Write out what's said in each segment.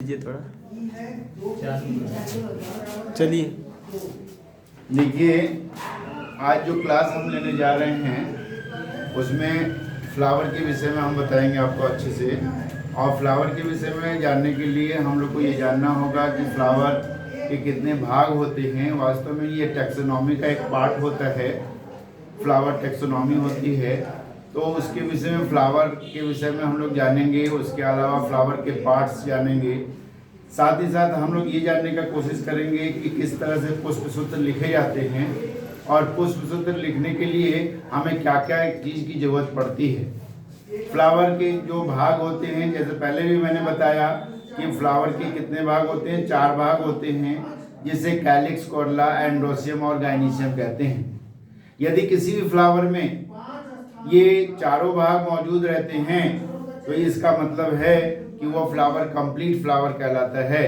लीजिए थोड़ा, चलिए। देखिए, आज जो क्लास हम लेने जा रहे हैं उसमें फ्लावर के विषय में हम बताएंगे आपको अच्छे से। और फ्लावर के विषय में जानने के लिए हम लोग को ये जानना होगा कि फ्लावर के कितने भाग होते हैं। वास्तव में ये टैक्सोनॉमी का एक पार्ट होता है, फ्लावर टैक्सोनॉमी होती है। तो उसके विषय में, फ्लावर के विषय में हम लोग जानेंगे। उसके अलावा फ्लावर के पार्ट्स जानेंगे। साथ ही साथ हम लोग ये जानने का कोशिश करेंगे कि किस तरह से पुष्प सूत्र लिखे जाते हैं और पुष्प सूत्र लिखने के लिए हमें क्या क्या चीज़ की जरूरत पड़ती है। फ्लावर के जो भाग होते हैं, जैसे पहले भी मैंने बताया कि फ्लावर के कितने भाग होते हैं, 4 भाग होते हैं, जिसे कैलिक्स, कॉर्डला, एंड्रोसियम और गाइनीशियम कहते हैं। यदि किसी भी फ्लावर में ये चारों भाग मौजूद रहते हैं तो इसका मतलब है कि वो फ्लावर कंप्लीट फ्लावर कहलाता है।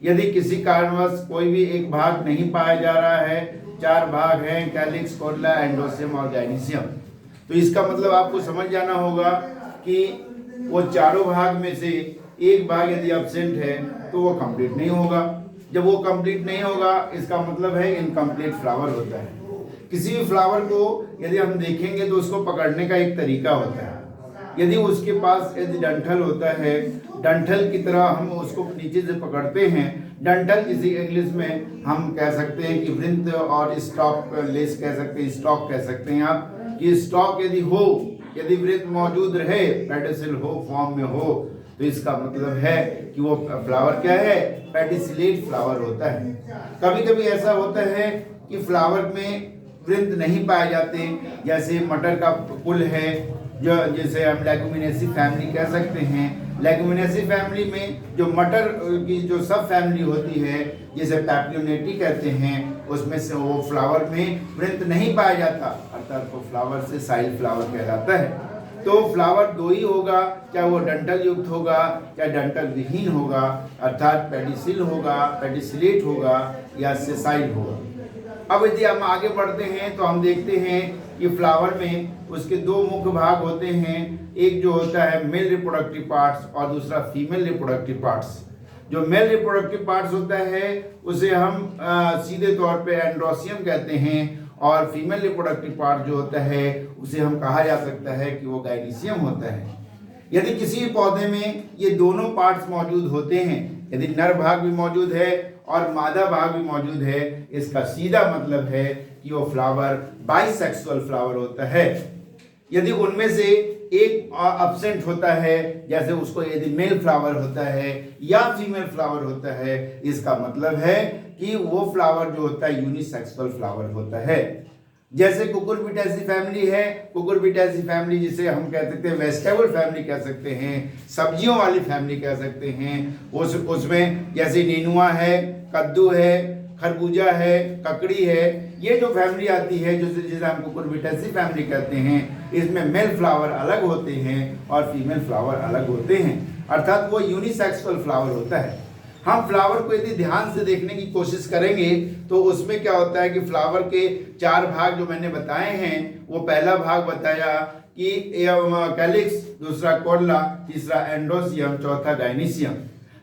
यदि किसी कारणवश कोई भी एक भाग नहीं पाया जा रहा है, 4 भाग हैं, कैलिक्स, कॉर्डला, एंड्रोसियम और गाइनीशियम, तो इसका मतलब आपको समझ जाना होगा कि वो चारों भाग में से एक भाग यदि एब्सेंट है तो वो कंप्लीट नहीं होगा। जब वो कंप्लीट नहीं होगा इसका मतलब है इनकम्प्लीट फ्लावर होता है। किसी भी फ्लावर को यदि हम देखेंगे तो उसको पकड़ने का एक तरीका होता है। यदि उसके पास यदि डंठल होता है, डंठल की तरह हम उसको नीचे से पकड़ते हैं। डंठल किसी इंग्लिश में हम कह सकते हैं कि वृंत और स्टॉक लेस कह सकते हैं, स्टॉक कह सकते हैं आप, कि स्टॉक यदि हो, यदि वृंत मौजूद रहे, पेडिसिल हो, फॉर्म में हो, तो इसका मतलब है कि वो फ्लावर क्या है, पेडिसिलेट फ्लावर होता है। कभी कभी ऐसा होता है कि फ्लावर में वृंत नहीं पाए जाते, जैसे मटर का फूल है, जो जैसे हम लेगुमिनेसी फैमिली कह सकते हैं। लेगुमिनेसी फैमिली में जो मटर की जो सब फैमिली होती है, जिसे पैप्योनेटी कहते हैं, उसमें से वो फ्लावर में वृंत नहीं पाया जाता, अर्थात वो फ्लावर से साइल फ्लावर कहलाता है। तो फ्लावर 2 ही होगा, चाहे वो डंठल युक्त होगा चाहे डंठल विहीन होगा, अर्थात पेडिसिल होगा, पेडिसिलेट होगा या सेसाइल होगा। अब यदि हम आगे बढ़ते हैं तो हम देखते हैं कि फ्लावर में उसके 2 मुख्य भाग होते हैं। एक जो होता है मेल रिप्रोडक्टिव पार्ट्स और दूसरा फीमेल रिप्रोडक्टिव पार्ट्स। जो मेल रिप्रोडक्टिव पार्ट्स होता है उसे हम सीधे तौर पे एंड्रोसियम कहते हैं, और फीमेल रिप्रोडक्टिव पार्ट जो होता है उसे हम कहा जा सकता है कि वो गाइनीशियम होता है। यदि किसी भी पौधे में ये दोनों पार्ट्स मौजूद होते हैं, यदि नर भाग भी मौजूद है और मादा भाग भी मौजूद है, इसका सीधा मतलब है कि वो फ्लावर बाइसेक्सुअल फ्लावर होता है। यदि उनमें से एक एब्सेंट होता है, जैसे उसको यदि मेल फ्लावर होता है या फीमेल फ्लावर होता है, इसका मतलब है कि वो फ्लावर जो होता है यूनिसेक्सुअल फ्लावर होता है। जैसे कुकुरबिटेसी फैमिली है, कुकुरबिटेसी फैमिली जिसे हम कह सकते हैं वेजिटेबल फैमिली कह सकते हैं, सब्जियों वाली फैमिली कह सकते हैं। उसमें जैसे नेनुआ है, कद्दू है, खरबूजा है, ककड़ी है, ये जो फैमिली आती है जिसे हम कुकुरबिटेसी फैमिली कहते हैं, इसमें मेल फ्लावर अलग होते हैं और फीमेल फ्लावर अलग होते हैं, अर्थात वो यूनिसेक्सुअल फ्लावर होता है। हम फ्लावर को यदि ध्यान से देखने की कोशिश करेंगे तो उसमें क्या होता है कि फ्लावर के 4 भाग जो मैंने बताए हैं, वो पहला भाग बताया कि कैलिक्स, दूसरा कॉर्डला, तीसरा एंड्रोसियम, चौथा गाइनीशियम।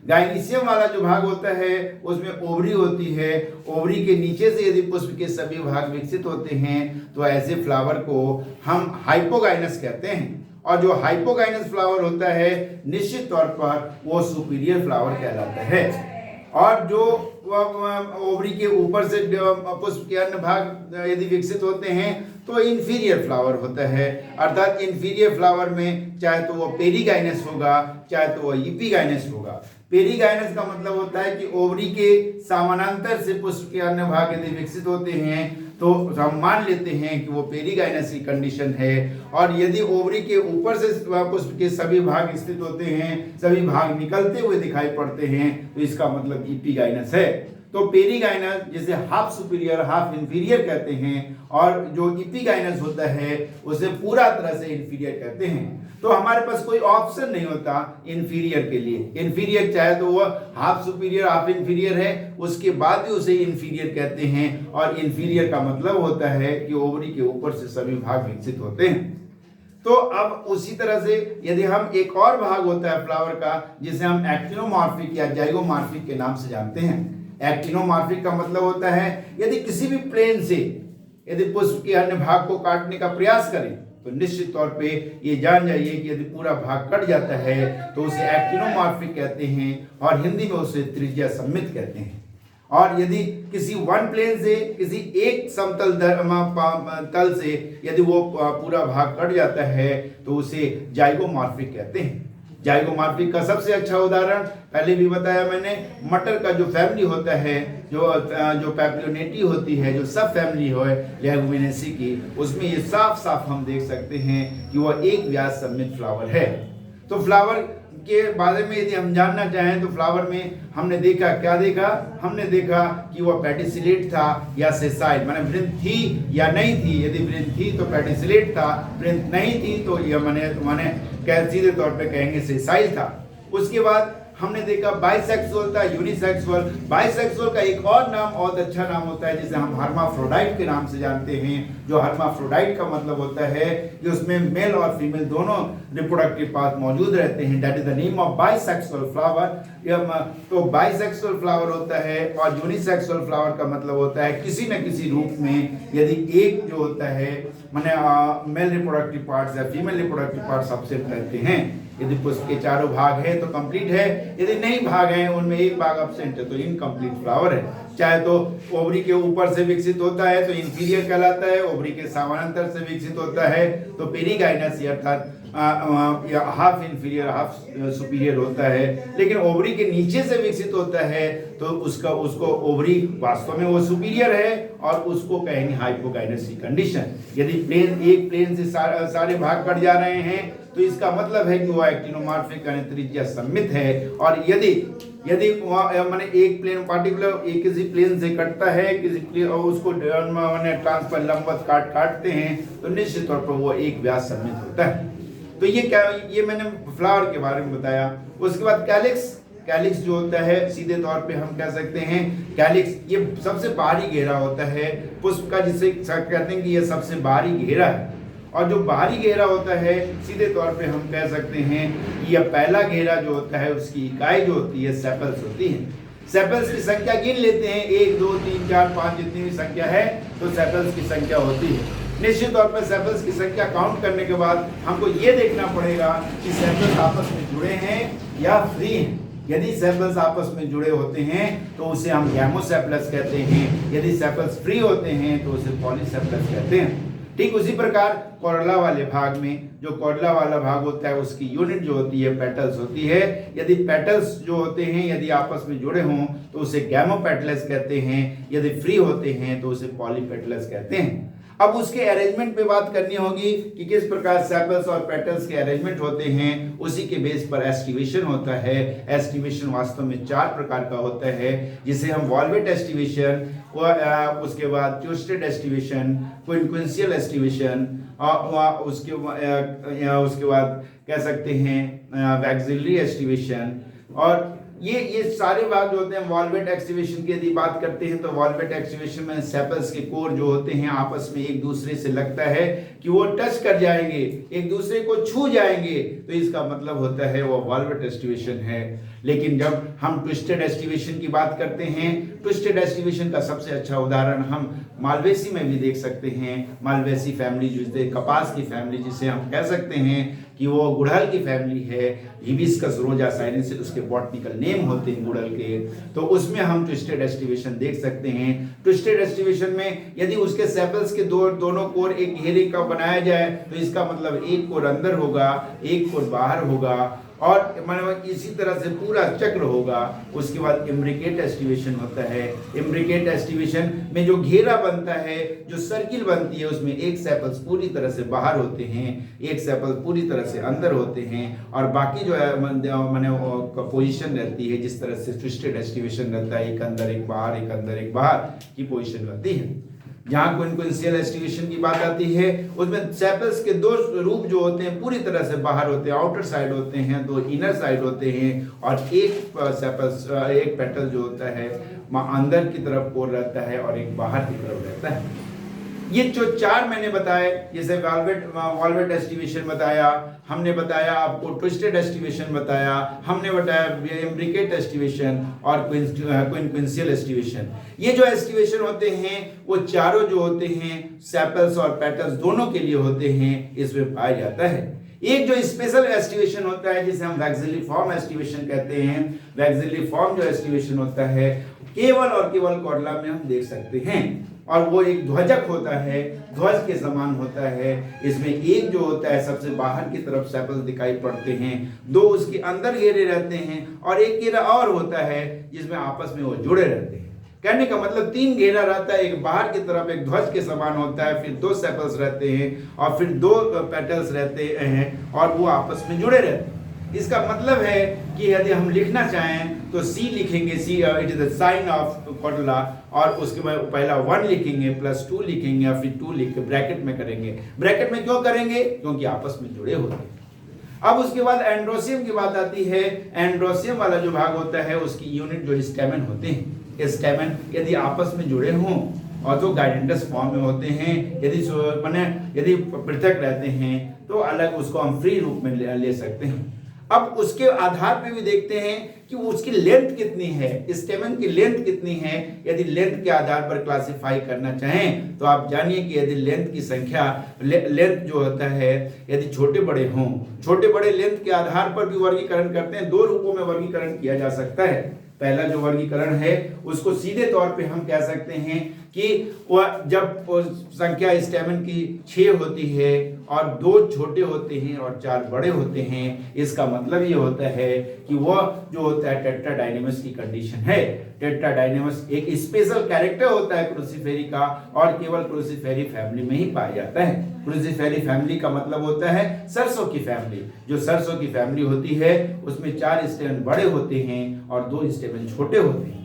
गाइनीशियम वाला जो भाग होता है उसमें ओवरी होती है। ओवरी के नीचे से यदि पुष्प के सभी भाग विकसित होते हैं तो ऐसे फ्लावर को हम हाइपोगाइनस कहते हैं। और जो हाइपोगाइनस फ्लावर होता है निश्चित तौर पर वो सुपीरियर फ्लावर कहलाता है। और जो ओवरी के ऊपर से पुष्प के अन्य भाग यदि विकसित होते हैं तो इंफीरियर फ्लावर होता है, अर्थात इंफीरियर फ्लावर में चाहे तो वो पेरीगाइनस होगा चाहे तो वो इपीगाइनस होगा। पेरीगाइनस का मतलब होता है कि ओवरी के समानांतर से पुष्प के अन्य भाग यदि विकसित होते हैं तो हम मान लेते हैं कि वो पेरीगाइनस की कंडीशन है। और यदि ओवरी के ऊपर से पुष्प के सभी भाग स्थित होते हैं, सभी भाग निकलते हुए दिखाई पड़ते हैं, तो इसका मतलब इपीगाइनस है। तो पेरीगाइनस जिसे हाफ सुपीरियर हाफ इंफीरियर कहते हैं, और जो इपीगाइनस होता है उसे पूरा तरह से इंफीरियर कहते हैं। तो हमारे पास कोई ऑप्शन नहीं होता इंफीरियर के लिए। इंफीरियर चाहे तो वह हाफ सुपीरियर हाफ इंफीरियर है, उसके बाद भी उसे इंफीरियर कहते हैं। और इंफीरियर का मतलब होता है कि ओवरी के ऊपर से सभी भाग विकसित होते हैं। तो अब उसी तरह से यदि हम एक और भाग होता है फ्लावर का जिसे हम एक्टिनोमॉर्फिक या जाइगोमॉर्फिक के नाम से जानते हैं। एक्टिनोमॉर्फिक का मतलब होता है यदि किसी भी प्लेन से यदि पुष्प के अन्य भाग को काटने का प्रयास करें तो निश्चित तौर पे ये जान जाइए कि यदि पूरा भाग कट जाता है तो उसे एक्टिनोमॉर्फिक कहते हैं और हिंदी में उसे त्रिज्या सममित कहते हैं। और यदि किसी वन प्लेन से किसी एक समतल तल से यदि वो पूरा भाग कट जाता है तो उसे जाइगोमॉर्फिक कहते हैं। जाइगोमॉर्फिक का सबसे अच्छा उदाहरण पहले भी बताया मैंने, मटर का जो फैमिली होता है, जो पैप्लियोनेटी होती है, जो सब फैमिली है लेगुमिनेसी की, उसमें ये साफ साफ हम देख सकते हैं कि वह एक व्यास सममित फ्लावर है। तो फ्लावर के बारे में यदि हम जानना चाहें तो फ्लावर में हमने देखा, क्या देखा, हमने देखा कि वह पेडिसिलेट था या सेसाइल, माने वृंत थी या नहीं थी। यदि वृंत थी तो पेडिसिलेट था, वृंत नहीं थी तो यह माने सीधे तौर पे कहेंगे सेसाइल था। उसके बाद हमने देखा बाइसेक्सुअल था, यूनिसेक्सुअल। बाइसेक्सुअल का एक और नाम, बहुत अच्छा नाम होता है जिसे हम हर्माफ्रोडाइट के नाम से जानते हैं। जो हर्माफ्रोडाइट का मतलब होता है कि उसमें मेल और फीमेल दोनों रिप्रोडक्टिव पार्ट मौजूद रहते हैं। That is the name of bisexual flower. तो बाइसेक्सुअल फ्लावर होता है और यूनिसेक्सुअल फ्लावर का मतलब होता है किसी न किसी रूप में यदि एक जो होता है माने मेल रिप्रोडक्टिव पार्ट्स या फीमेल रिप्रोडक्टिव पार्ट्स एब्सेंट रहते हैं। यदि पुष्प के चारों भाग है तो कंप्लीट है, यदि नहीं भाग है उनमें एक भाग एब्सेंट है तो इनकम्प्लीट फ्लावर है। चाहे तो ओवरी के ऊपर से विकसित होता है तो इंफीरियर कहलाता है, ओवरी के समानांतर से विकसित होता है तो पेरिगाइनस अर्थात हाफ इंफीरियर हाफ सुपीरियर होता है। लेकिन ओवरी के नीचे से विकसित होता है तो उसको ओवरी वास्तव में वो सुपीरियर है और उसको कहेंगे हाइपोगाइनस की कंडीशन। यदि एक प्लेन से सारे भाग कट जा रहे हैं तो इसका मतलब है कि वो एक्टिनोमॉर्फिक यानी त्रिज्या सममित है। और यदि माने एक प्लेन पार्टिकुलर एक किसी प्लेन से कटता है, किसी प्लेन और उसको माने ट्रांसफर लंबवत काटते हैं तो निश्चित तौर पर वो एक व्यास सममित होता है। तो ये मैंने फ्लावर के बारे में बताया। उसके बाद कैलिक्स जो होता है सीधे तौर पे हम कह सकते हैं कैलिक्स ये सबसे बाहरी घेरा होता है पुष्प का, जिसे कहते हैं कि ये सबसे बाहरी घेरा है। और जो बाहरी घेरा होता है सीधे तौर पे हम कह सकते हैं कि यह पहला घेरा जो होता है उसकी इकाई जो होती है सेपल्स होती है। सेपल्स की संख्या गिन लेते हैं, 1 2 3 4 5 जितनी भी संख्या है तो सेपल्स की संख्या होती है। निश्चित तौर पर सेपल्स की संख्या काउंट करने के बाद हमको ये देखना पड़ेगा कि सेपल्स आपस में जुड़े हैं या फ्री हैं। यदि सेपल्स आपस में जुड़े होते हैं तो उसे हम गैमोसेपलस कहते हैं, यदि सेपल्स फ्री होते हैं तो उसे पॉलीसेपलस कहते हैं। ठीक उसी प्रकार कोरला वाले भाग में, जो कोरला वाला भाग होता है उसकी यूनिट जो होती है पेटल्स होती है। यदि पेटल्स जो होते हैं यदि आपस में जुड़े हों तो उसे गैमोपेटलस कहते हैं, यदि फ्री होते हैं तो उसे पॉलीपेटलस कहते हैं। अब उसके अरेंजमेंट पे बात करनी होगी कि किस प्रकार सेपल्स और पेटल्स के अरेंजमेंट होते हैं। उसी के बेस पर एस्टिवेशन होता है। एस्टिवेशन वास्तव में 4 प्रकार का होता है, जिसे हम वॉल्वेट एस्टिवेशन, उसके बाद ट्विस्टेड एस्टिवेशन, क्विंक्विंशियल एस्टिवेशन, उसके बाद कह सकते हैं वैक्सिलरी एस्टिवेशन। और ये सारे भाग जो होते हैं वॉल्वेट एक्टिवेशन की यदि बात करते हैं तो वॉल्वेट एक्टिवेशन में सेपल्स के कोर जो होते हैं आपस में एक दूसरे से लगता है कि वो टच कर जाएंगे, एक दूसरे को छू जाएंगे, तो इसका मतलब होता है वो वॉल्वेट एस्टिवेशन है। लेकिन जब हम ट्विस्टेड एस्टिवेशन की बात करते हैं, ट्विस्टेड एस्टिवेशन का सबसे अच्छा उदाहरण हम मालवेसी में भी देख सकते हैं। मालवेसी फैमिली जिसे कपास की फैमिली जिसे हम कह सकते हैं कि वो गुड़हल की फैमिली है, हिबिस्कस रोजा साइनेंसिस उसके बॉटनिकल नेम होते हैं गुड़हल के, तो उसमें हम ट्विस्टेड एस्टिवेशन देख सकते हैं। ट्विस्टेड एस्टिवेशन में यदि उसके सेपल्स के दोनों कोर एक घेरे का बनाया जाए तो इसका मतलब एक कोर अंदर होगा, एक कोर बाहर होगा और मतलब इसी तरह से पूरा चक्र होगा। उसके बाद इम्ब्रिकेट एस्टिवेशन होता है। इम्ब्रिकेट एस्टिवेशन में जो घेरा बनता है, जो सर्किल बनती है, उसमें एक सेपल्स पूरी तरह से बाहर होते हैं, एक सेपल पूरी तरह से अंदर होते हैं और बाकी जो है मैंने पोजीशन रहती है जिस तरह से ट्विस्टेड एस्टिवेशन रहता है, एक अंदर एक बाहर, एक अंदर एक बाहर की पोजीशन रहती है। जहाँ क्विंक्विंशियल एस्टिवेशन की बात आती है उसमें सेपल्स के 2 रूप जो होते हैं पूरी तरह से बाहर होते हैं, आउटर साइड होते हैं, 2 इनर साइड होते हैं और एक पेटल जो होता है अंदर की तरफ कोर रहता है और एक बाहर की तरफ रहता है। ये जो 4 मैंने बताए, जैसे वॉल्वेट एस्टिवेशन बताया, हमने बताया आपको ट्विस्टेड एस्टिवेशन बताया, हमने बताया इम्ब्रिकेट एस्टिवेशन और क्विंक्विंशियल एस्टिवेशन। ये जो एस्टिवेशन होते हैं वो चारों जो होते हैं सेपल्स और पेटल्स दोनों के लिए होते हैं, इसमें पाया जाता है। एक जो स्पेशल एस्टिवेशन होता है जिसे हम वैक्सिलिफॉर्म एस्टिवेशन कहते हैं, वैक्सिलिफॉर्म जो एस्टिवेशन होता है केवल और केवल कॉर्डला में हम देख सकते हैं, और वो एक ध्वजक होता है, ध्वज के समान होता है। इसमें एक जो होता है सबसे बाहर की तरफ सेपल्स दिखाई पड़ते हैं, 2 उसके अंदर घेरे रहते हैं, और एक घेरा और होता है जिसमें आपस में वो जुड़े रहते हैं। कहने का मतलब 3 घेरा रहता है, एक बाहर की तरफ एक ध्वज के समान होता है, फिर 2 सेपल्स रहते हैं, और फिर 2 पेटल्स रहते हैं, और वो आपस में जुड़े रहते हैं। इसका मतलब है कि यदि हम लिखना चाहें तो सी लिखेंगे, C it is the sign of कॉर्डला, और उसके बाद पहला 1 लिखेंगे, +2 लिखेंगे, और फिर 2 लिख के ब्रैकेट में करेंगे। ब्रैकेट में क्यों करेंगे? क्योंकि आपस में जुड़े होते हैं। अब उसके बाद एंड्रोसियम की बात आती है। एंड्रोसियम वाला जो भाग होता है उसकी यूनिट जो स्टेमन होते हैं, स्टेमन यदि आपस में जुड़े हों और तो गाइडेंटस फॉर्म में होते हैं, यदि पृथक रहते हैं तो अलग उसको हम फ्री रूप में ले सकते हैं। अब उसके आधार पे भी देखते हैं कि उसकी लेंथ कितनी है, स्टेमन की लेंथ कितनी है। यदि लेंथ के आधार पर क्लासिफाई करना चाहें तो आप जानिए कि यदि लेंथ की संख्या, लेंथ जो होता है यदि छोटे बड़े हों, छोटे बड़े लेंथ के आधार पर भी वर्गीकरण करते हैं। 2 रूपों में वर्गीकरण किया जा सकता है। पहला जो वर्गीकरण है उसको सीधे तौर पे हम कह सकते हैं कि वह जब संख्या स्टेमन की 6 होती है और 2 छोटे होते हैं और 4 बड़े होते हैं, इसका मतलब ये होता है कि वह जो होता है टेट्राडाइनेमस की कंडीशन है। टेट्राडाइनेमस एक स्पेशल कैरेक्टर होता है क्रूसीफेरी का, और केवल क्रूसीफेरी फैमिली में ही पाया जाता है। क्रूसीफेरी फैमिली का मतलब होता है सरसों की फैमिली। जो सरसों की फैमिली होती है उसमें 4 स्टेमन बड़े होते हैं और 2 स्टेमन छोटे होते हैं।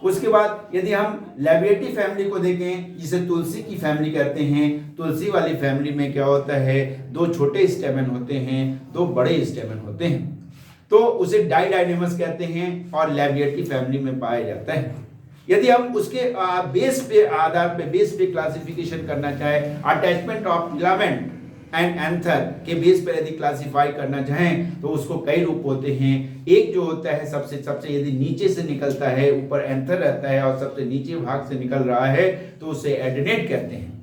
उसके बाद यदि हम लैबिएटी फैमिली को देखें, जिसे तुलसी की फैमिली कहते हैं, तुलसी वाली फैमिली में क्या होता है, 2 छोटे स्टेमन होते हैं, 2 बड़े स्टेमन होते हैं, तो उसे डाइडाइनेमस कहते हैं और लैबिएटी फैमिली में पाया जाता है। यदि हम उसके बेस पे आधार पे बेस पे क्लासिफिकेशन करना चाहे, attachment of filament and anther के बेस पर यदि क्लासिफाई करना चाहें तो उसको कई रूप होते हैं। एक जो होता है सबसे यदि नीचे से निकलता है, ऊपर एंथर रहता है और सबसे नीचे भाग से निकल रहा है तो उसे एडिनेट कहते हैं।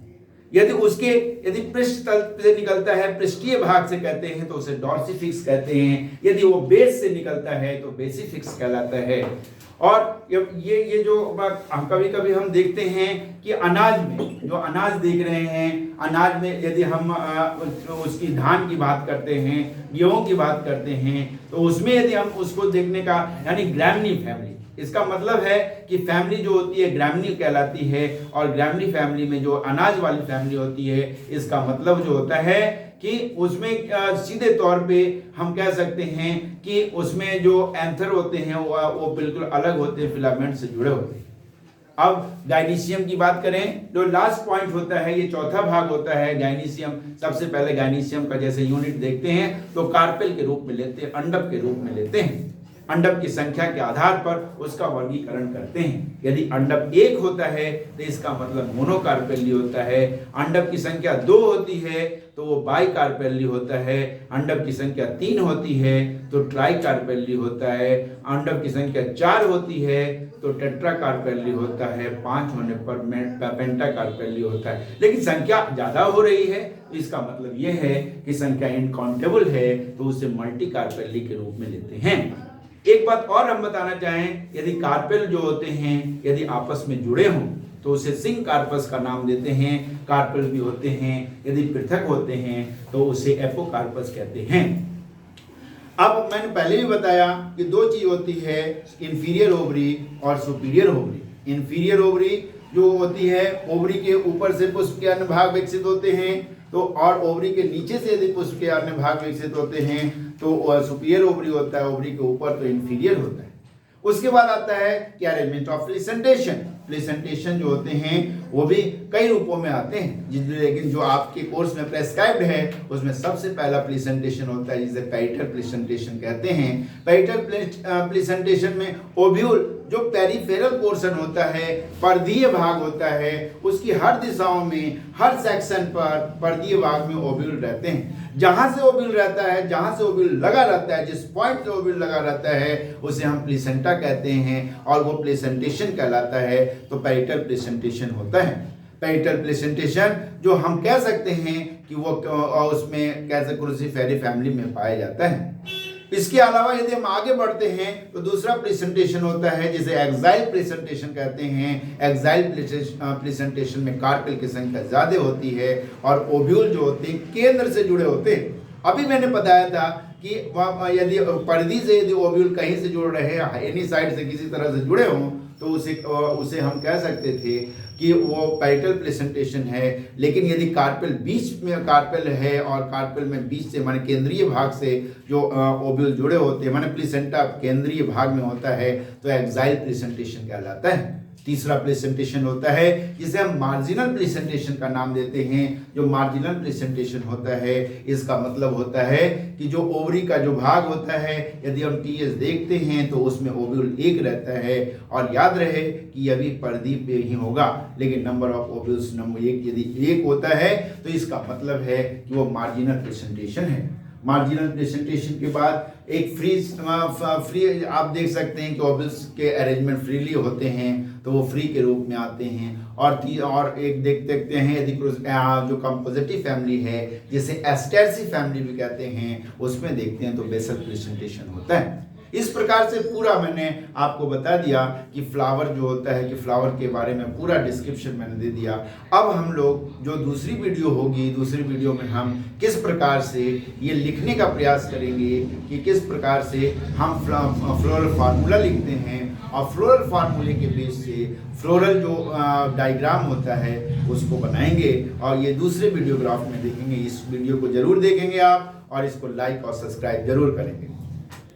यदि पृष्ठ तल से निकलता है, पृष्ठीय भाग से कहते हैं तो उसे डॉर्सिफिक्स कहते हैं। यदि वो बेस से निकलता है तो बेसिफिक्स कहलाता है। और ये जो कभी कभी हम देखते हैं कि अनाज में, जो अनाज देख रहे हैं, अनाज में यदि हम उसकी धान की बात करते हैं, गेहूं की बात करते हैं, तो उसमें यदि हम उसको देखने का, यानी ग्रामनी फैमिली, इसका मतलब है कि फैमिली जो होती है ग्रामनी कहलाती है। और ग्रामनी फैमिली में जो अनाज वाली फैमिली होती है, इसका मतलब जो होता है कि उसमें सीधे तौर पे हम कह सकते हैं कि उसमें जो एंथर होते हैं वो बिल्कुल अलग होते हैं, फिलामेंट से जुड़े होते हैं। अब गाइनीशियम की बात करें, जो लास्ट पॉइंट होता है, ये चौथा भाग होता है गाइनीशियम। सबसे पहले गाइनीशियम का जैसे यूनिट देखते हैं तो कार्पेल के रूप में लेते हैं, अंडक के रूप में लेते हैं। अंडक की संख्या के आधार पर उसका वर्गीकरण करते हैं। यदि अंडक 1 होता है तो इसका मतलब मोनोकार्पेली होता है। अंडक की संख्या 2 होती है तो वो बाइकार्पेली होता है। अंडक की संख्या 3 होती है तो ट्राइकार्पेली होता है। अंडक की संख्या 4 होती है तो टेट्राकार्पेली होता है। 5 होने पर पेंटाकार्पेली होता है। लेकिन संख्या ज्यादा हो रही है तो इसका मतलब यह है कि संख्या इनकाउंटेबल है, तो उसे मल्टीकार्पेली के रूप में लेते हैं। एक बात और हम बताना चाहें, यदि कार्पेल जो होते हैं यदि आपस में जुड़े हों तो उसे सिंक कार्पस का नाम देते हैं। कार्पेल भी होते हैं, यदि पृथक होते हैं तो उसे एपोकार्पस कहते हैं। अब मैंने पहले भी बताया कि 2 चीज होती है, इंफीरियर ओवरी और सुपीरियर ओवरी। इंफीरियर ओवरी जो होती है, ओवरी के ऊपर से पुष्प के अन्य भाग विकसित होते हैं, तो और ओवरी के नीचे से यदि पुष्प के अन्य भाग विकसित होते हैं तो सुपीरियर ओवरी होता है। ओवरी के ऊपर तो इंफीरियर होता है। उसके बाद आता है कि अरेंजमेंट ऑफ प्लेसेंटेशन। प्लेसेंटेशन जो होते हैं वो भी कई रूपों में आते हैं, लेकिन जो आपके कोर्स में प्रेस्क्राइब्ड है उसमें सबसे पहला प्लेसेंटेशन होता है जिसे पेरिटल प्लेसेंटेशन कहते हैं। पेरिटल प्लेसेंटेशन में ओव्यूल जो पेरिफेरल पोर्शन होता है, पर्दीय भाग होता है, उसकी हर दिशाओं में, हर सेक्शन पर पर्दीय भाग में ओव्यूल रहते हैं। जहां से ओव्यूल रहता है, जहां से ओव्यूल लगा रहता है, जिस पॉइंट से ओव्यूल लगा रहता है उसे हम प्लेसेंटा कहते हैं और वो प्लेसेंटेशन कहलाता है। तो पेरिटल प्लेसेंटेशन होता है। पेरिटल प्लेसेंटेशन जो हम कह सकते हैं कि वो उसमें कैसे क्रूसीफेरी फैमिली में पाया जाता है। इसके अलावा यदि हम आगे बढ़ते हैं तो दूसरा प्लेसेंटेशन होता है जिसे एक्साइल प्लेसेंटेशन कहते हैं। एक्साइल प्लेसेंटेशन में कार्पेल की संख्या ज्यादा होती है और ओव्यूल जो होते हैं केंद्र से जुड़े होते हैं। अभी मैंने बताया था कि यदि परिधि से यदि ओव्यूल कहीं से जुड़ रहे हैं, एनी साइड से किसी तरह से जुड़े हों, तो उसे हम कह सकते थे कि वो पेरिटल प्लेसेंटेशन है। लेकिन यदि कार्पेल बीच में कार्पेल है और कार्पेल में बीच से माने केंद्रीय भाग से जो ओव्यूल जुड़े होते हैं, माने प्लेसेंटा केंद्रीय भाग में होता है, तो एक्साइल प्लेसेंटेशन कहलाता है। तीसरा प्लेसेंटेशन होता है जिसे हम मार्जिनल प्लेसेंटेशन का नाम देते हैं। जो मार्जिनल प्लेसेंटेशन होता है इसका मतलब होता है कि जो ओवरी का जो भाग होता है, यदि हम टीएस देखते हैं तो उसमें ओव्यूल एक रहता है और याद रहे कि यह भी पर्दी पे ही होगा, लेकिन नंबर ऑफ ओव्यूल्स नंबर एक यदि एक होता है तो इसका मतलब है कि वो मार्जिनल प्लेसेंटेशन है। मार्जिनल प्लेसेंटेशन के बाद एक फ्री आप देख सकते हैं कि ओव्यूल्स के अरेंजमेंट फ्रीली होते हैं तो वो फ्री के रूप में आते हैं। और एक देखते हैं यदि जो कंपोजिटिव फैमिली है जिसे एस्टेरेसी फैमिली भी कहते हैं, उसमें देखते हैं तो बेसल प्लेसेंटेशन होता है। इस प्रकार से पूरा मैंने आपको बता दिया कि फ्लावर जो होता है, कि फ्लावर के बारे में पूरा डिस्क्रिप्शन मैंने दे दिया। अब हम लोग जो दूसरी वीडियो होगी, दूसरी वीडियो में हम किस प्रकार से ये लिखने का प्रयास करेंगे कि किस प्रकार से हम फ्लोरल फार्मूला लिखते हैं और फ्लोरल फार्मूले के बेस से फ्लोरल जो डायग्राम होता है उसको बनाएंगे और ये दूसरे वीडियोग्राफ में देखेंगे। इस वीडियो को जरूर देखेंगे आप और इसको लाइक और सब्सक्राइब जरूर करेंगे।